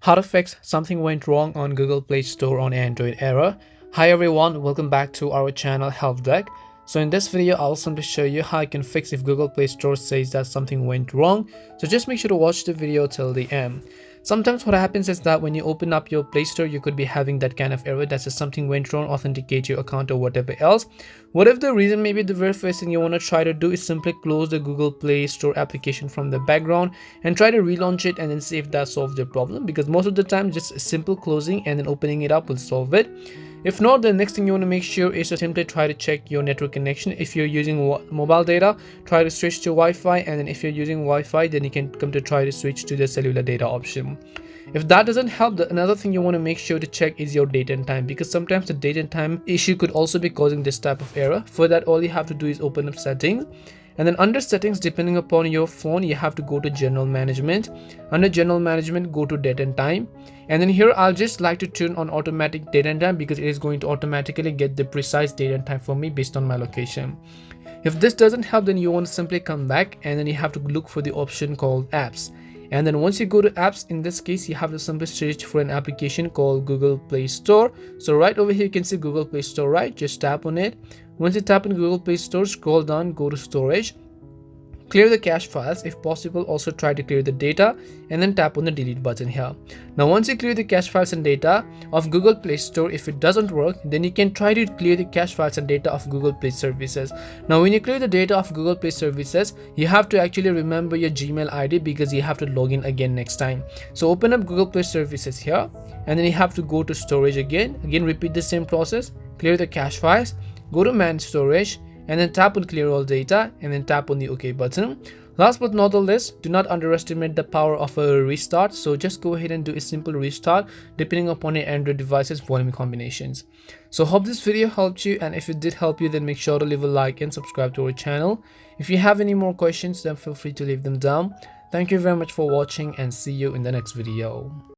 How to fix something went wrong on Google Play Store on Android error. Hi everyone, welcome back to our channel Help Deck. So in this video, I'll simply show you how you can fix if Google Play Store says that something went wrong. So just make sure to watch the video till the end. Sometimes what happens is that when you open up your Play Store, you could be having that kind of error that says something went wrong, authenticate your account or whatever else. What if the reason maybe the very first thing you want to try to do is simply close the Google Play Store application from the background and try to relaunch it and then see if that solves the problem, because most of the time just a simple closing and then opening it up will solve it. If not, the next thing you want to make sure is to simply try to check your network connection. If you're using mobile data, try to switch to Wi-Fi, and then if you're using Wi-Fi, then you can come to try to switch to the cellular data option. If that doesn't help, another thing you want to make sure to check is your date and time, because sometimes the date and time issue could also be causing this type of error. For that, all you have to do is open up settings, and then under settings, depending upon your phone, you have to go to general management. Under general management, go to date and time, and then here I'll just like to turn on automatic date and time, because it is going to automatically get the precise date and time for me based on my location. If this doesn't help, then you want to simply come back, and then you have to look for the option called apps. And then once you go to apps, in this case you have to simply search for an application called Google Play Store. So right over here you can see Google Play Store, right? Just tap on it. Once you tap on Google Play Store, scroll down, go to storage, clear the cache files. If possible, also try to clear the data, and then tap on the delete button here. Now once you clear the cache files and data of Google Play Store, if it doesn't work, then you can try to clear the cache files and data of Google Play Services. Now when you clear the data of Google Play Services, you have to actually remember your Gmail ID, because you have to log in again next time. So open up Google Play Services here, and then you have to go to storage again repeat the same process, clear the cache files, go to manage storage, and then tap on clear all data, and then tap on the OK button. Last but not the least, do not underestimate the power of a restart. So just go ahead and do a simple restart depending upon your Android device's volume combinations. So hope this video helped you, and if it did help you, then make sure to leave a like and subscribe to our channel. If you have any more questions, then feel free to leave them down. Thank you very much for watching, and see you in the next video.